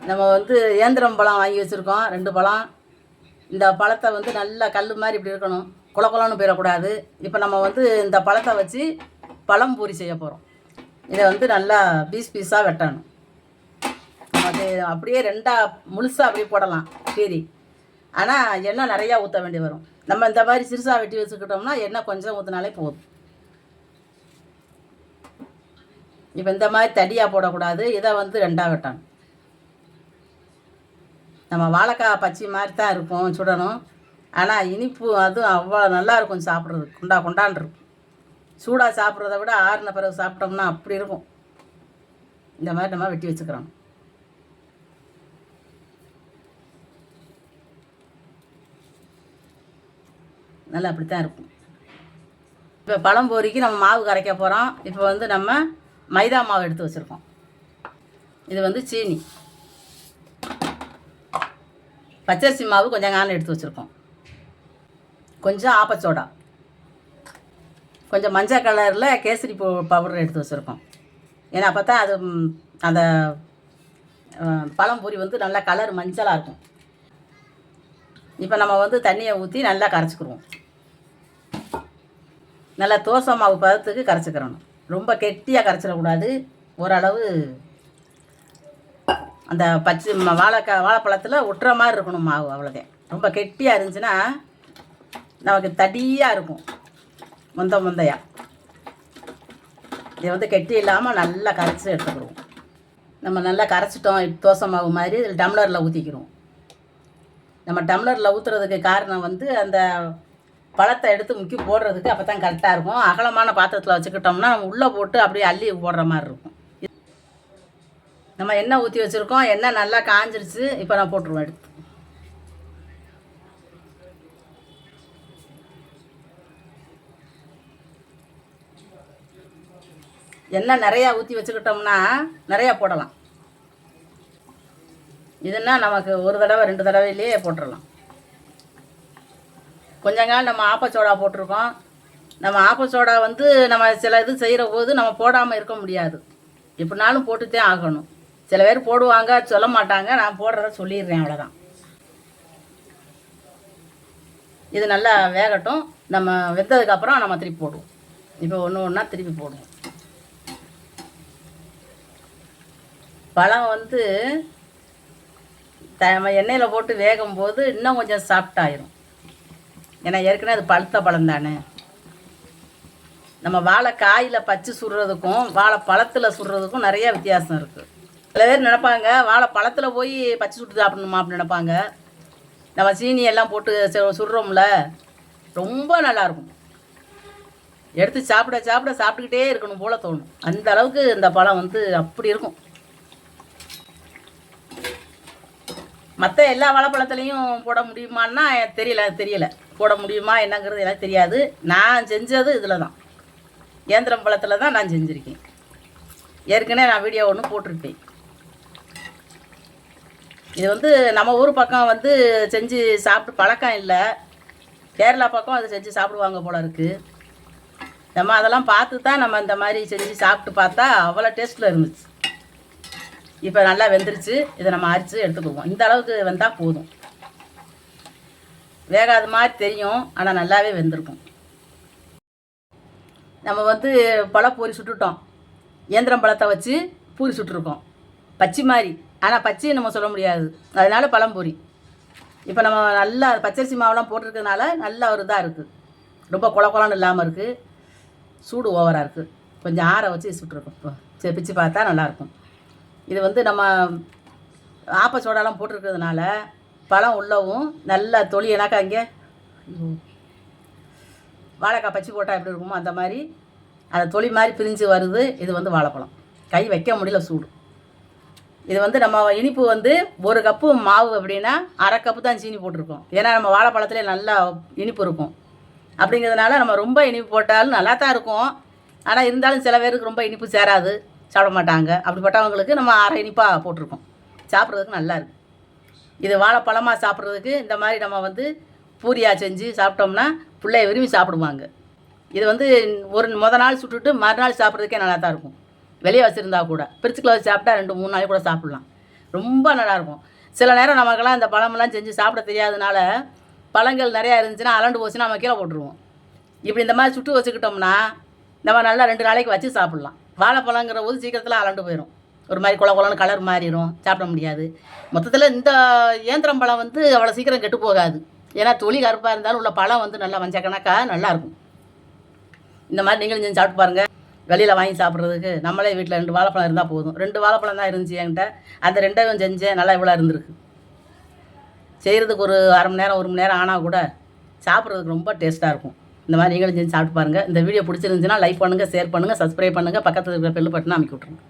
நம்ம வந்து ஏந்திரம் பழம் வாங்கி வச்சுருக்கோம் 2 பழம். இந்த பழத்தை வந்து நல்லா கல் மாதிரி இப்படி இருக்கணும், குள குளன்னு போயிடக்கூடாது. இப்போ நம்ம வந்து இந்த பழத்தை வச்சு பழம் பூரி செய்ய போகிறோம். இதை வந்து நல்லா பீஸ் பீஸாக வெட்டணும். நமக்கு அப்படியே 2ஆக முழுசாக அப்படியே போடலாம் கீரி. ஆனால் எண்ணெய் நிறையா ஊற்ற வேண்டி வரும். நம்ம இந்த மாதிரி சிறுசாக வெட்டி வச்சுக்கிட்டோம்னா எண்ணெய் கொஞ்சம் ஊற்றினாலே போதும். இப்போ இந்த மாதிரி தடியாக போடக்கூடாது, இதை வந்து 2ஆக வெட்டணும். நம்ம வாழைக்காய் பச்சை மாதிரி தான் இருக்கும் சுடணும். ஆனால் இனிப்பு அதுவும் அவ்வளோ நல்லாயிருக்கும் சாப்பிட்றதுக்கு, கொண்டான் இருக்கும். சூடாக சாப்பிட்றத விட ஆறின பிறகு சாப்பிட்டோம்னா அப்படி இருக்கும். இந்த மாதிரி நம்ம வெட்டி வச்சுக்கிறோம். நல்லா அப்படித்தான் இருக்கும். இப்போ பழம் பொரிக்கு நம்ம மாவு கரைக்க போகிறோம். இப்போ வந்து நம்ம மைதா மாவு எடுத்து வச்சுருக்கோம். இது வந்து சீனி, பச்சரிசி மாவு கொஞ்சம் காணம் எடுத்து வச்சுருக்கோம், கொஞ்சம் ஆப்பச்சோடா, கொஞ்சம் மஞ்சள் கலரில் கேசரி பவுடர் எடுத்து வச்சுருக்கோம். ஏன்னா அப்போ தான் அது அந்த பழம்பொரி வந்து நல்லா கலர் மஞ்சளாக இருக்கும். இப்போ நம்ம வந்து தண்ணியை ஊற்றி நல்லா கரைச்சிக்கிடுவோம். நல்லா தோசை மாவு பதத்துக்கு கரைச்சிக்கிறணும். ரொம்ப கெட்டியாக கரைச்சிடக்கூடாது. ஓரளவு அந்த பச்சை வாழைப்பழத்தில் ஒட்டுற மாதிரி இருக்கணும் மாவு, அவ்வளோதான். ரொம்ப கெட்டியாக இருந்துச்சுன்னா நமக்கு தடியாக இருக்கும், முந்தையாக. இதை வந்து கெட்டி இல்லாமல் நல்லா கரைச்சி எடுத்துக்கிடுவோம். நம்ம நல்லா கரைச்சிட்டோம் தோசை மாவு மாதிரி. இதில் டம்ளரில் ஊற்றிக்கிடுவோம். நம்ம டம்ளரில் ஊற்றுறதுக்கு காரணம் வந்து அந்த பழத்தை எடுத்து முக்கி போடுறதுக்கு அப்போ தான் கரெக்டாக இருக்கும். அகலமான பாத்திரத்தில் வச்சுக்கிட்டோம்னா நம்ம உள்ளே போட்டு அப்படியே அள்ளி போடுற மாதிரி இருக்கும். நம்ம எண்ணெய் ஊற்றி வச்சுருக்கோம். எண்ணெய் நல்லா காஞ்சிருச்சு. இப்போ நான் போட்டுருவேன் எடுத்து. எண்ணெய் நிறையா ஊற்றி வச்சுக்கிட்டோம்னா நிறையா போடலாம். இதுன்னா நமக்கு ஒரு தடவை 2 தடவையிலேயே போட்டுடலாம். கொஞ்சம் கால் நம்ம ஆப்பச்சோடா போட்டிருக்கோம். நம்ம ஆப்பச்சோடா வந்து நம்ம சில இது செய்கிற போது நம்ம போடாமல் இருக்க முடியாது, எப்படினாலும் போட்டுத்தான் ஆகணும். சில பேர் போடுவாங்க, சொல்ல மாட்டாங்க. நான் போடுறத சொல்லிடுறேன், அவ்வளோதான். இது நல்லா வேகட்டும். நம்ம வெந்ததுக்கப்புறம் நம்ம திருப்பி போடுவோம். இப்போ ஒன்று ஒன்றா திருப்பி போடுவோம். பழம் வந்து நம்ம எண்ணெயில் போட்டு வேகும்போது இன்னும் கொஞ்சம் சாஃப்டாயிரும். ஏன்னா ஏற்கனவே அது பழுத்த பழம் தானே. நம்ம வாழைக்காயில் பச்சை சுடுறதுக்கும் வாழைப்பழத்தில் சுடுறதுக்கும் நிறைய வித்தியாசம் இருக்குது. சில பேர் நினைப்பாங்க வாழைப்பழத்தில் போய் பச்சை சுட்டு சாப்பிடணுமா அப்படின்னு நினைப்பாங்க. நம்ம சீனி எல்லாம் போட்டு சுடுறோம்ல, ரொம்ப நல்லாயிருக்கும். எடுத்து சாப்பிட்டுக்கிட்டே இருக்கணும் போல் தோணும். அந்த அளவுக்கு இந்த பழம் வந்து அப்படி இருக்கும். மற்ற எல்லா வாழைப்பழத்துலேயும் போட முடியுமான்னா தெரியல. போட முடியுமா என்னங்கிறது எனக்கு தெரியாது. நான் செஞ்சது இதில் தான், ஏந்திரம் பழத்தில் தான் நான் செஞ்சுருக்கேன். ஏற்கனவே நான் வீடியோ ஒன்று போட்டிருப்பேன். இது வந்து நம்ம ஊர் பக்கம் வந்து செஞ்சு சாப்பிட்டு பழக்கம் இல்லை. கேரளா பக்கம் அதை செஞ்சு சாப்பிடுவாங்க போல இருக்குது. நம்ம அதெல்லாம் பார்த்து தான் நம்ம இந்த மாதிரி செஞ்சு சாப்பிட்டு பார்த்தா அவ்வளோ டேஸ்ட்டில் இருந்துச்சு. இப்போ நல்லா வெந்துருச்சு. இதை நம்ம அரிச்சு எடுத்துக்குவோம். இந்த அளவுக்கு வெந்தால் போதும். வேகாத மாதிரி தெரியும், ஆனால் நல்லாவே வெந்திருக்கும். நம்ம வந்து பழப்பூரி சுட்டுட்டோம். ஏந்திரம் பழத்தை வச்சு பூரி சுட்டுருக்கோம், பச்சை மாதிரி. ஆனால் பச்சையை நம்ம சொல்ல முடியாது, அதனால பழம்பூரி. இப்போ நம்ம நல்லா பச்சரிசி மாவுலாம் போட்டிருக்கிறதுனால நல்ல ஒரு இதாக இருக்குது. ரொம்ப குளன்னு இல்லாமல் இருக்குது. சூடு ஓவராக இருக்குது. கொஞ்சம் ஆற வச்சு சுட்டுருக்கோம். இப்போ பிச்சு பார்த்தா நல்லாயிருக்கும். இது வந்து நம்ம ஆப்பச்சோடாலாம் போட்டிருக்கிறதுனால பழம் உள்ளவும் நல்லா தொலியனாக்கா இங்கே வாழைக்காய் பச்சை போட்டால் எப்படி இருக்குமோ அந்த மாதிரி அந்த தொலி மாதிரி பிரிஞ்சு வருது. இது வந்து வாழைப்பழம். கை வைக்க முடியல, சூடு. இது வந்து நம்ம இனிப்பு வந்து 1 கப்பு மாவு அப்படின்னா 1/2 கப்பு தான் சீனி போட்டிருக்கோம். ஏன்னா நம்ம வாழைப்பழத்துல நல்லா இனிப்பு இருக்கும். அப்படிங்கிறதுனால நம்ம ரொம்ப இனிப்பு போட்டாலும் நல்லா தான் இருக்கும். ஆனால் இருந்தாலும் சில பேருக்கு ரொம்ப இனிப்பு சேராது, சாப்பிட மாட்டாங்க. அப்படிப்பட்டவங்களுக்கு நம்ம 1/2 இனிப்பாக போட்டிருக்கோம். சாப்பிட்றதுக்கு நல்லா இருக்குது. இது வாழைப்பழமாக சாப்பிட்றதுக்கு இந்த மாதிரி நம்ம வந்து பூரியாக செஞ்சு சாப்பிட்டோம்னா பிள்ளைய விரும்பி சாப்பிடுவாங்க. இது வந்து மொதல் நாள் சுட்டுட்டு மறுநாள் சாப்பிட்றதுக்கே நல்லா தான் இருக்கும். வெளியே வச்சுருந்தா கூட ஃப்ரிட்ஜுக்குள்ள வச்சு சாப்பிட்டா 2-3 நாளைக்கு கூட சாப்பிட்லாம். ரொம்ப நல்லாயிருக்கும். சில நேரம் நமக்கெல்லாம் இந்த பழமெல்லாம் செஞ்சு சாப்பிட தெரியாதனால பழங்கள் நிறையா இருந்துச்சுன்னா அலண்டு போச்சுன்னா நம்ம கீழே போட்டுருவோம். இப்படி இந்த மாதிரி சுட்டு வச்சுக்கிட்டோம்னா நம்ம நல்லா 2 நாளைக்கு வச்சு சாப்பிட்லாம். வாழைப்பழங்கிற போது சீக்கிரத்தில் அலண்டு போயிடும். ஒரு மாதிரி குளன்னு கலர் மாறிடும், சாப்பிட முடியாது. மொத்தத்தில் இந்த ஏந்திரம் பழம் வந்து அவ்வளோ சீக்கிரம் கெட்டு போகாது. ஏன்னா தொலி கருப்பாக இருந்தாலும் உள்ள பழம் வந்து நல்லா மஞ்சள் கணக்காக நல்லாயிருக்கும். இந்த மாதிரி நீங்களும் செஞ்சு சாப்பிட்டு பாருங்கள். வெளியில் வாங்கி சாப்பிட்றதுக்கு நம்மளே வீட்டில் 2 வாழைப்பழம் இருந்தால் போதும். 2 வாழைப்பழம் தான் இருந்துச்சு என்கிட்ட. அந்த 2யும் செஞ்சேன், நல்லா இவ்வளோ இருந்திருக்கு. செய்கிறதுக்கு ஒரு 1/2 மணி நேரம் 1 மணி நேரம் ஆனால் கூட சாப்பிட்றதுக்கு ரொம்ப டேஸ்ட்டாக இருக்கும். இந்த மாதிரி நீங்களும் செஞ்சு சாப்பிட்டு பாருங்கள். இந்த வீடியோ பிடிச்சிருந்துச்சுன்னா லைக் பண்ணுங்கள், ஷேர் பண்ணுங்கள், சப்ஸ்கிரைப் பண்ணுங்கள், பக்கத்தில் இருக்கிற பெல் பட்டனை அமைக்கி விட்ருங்க.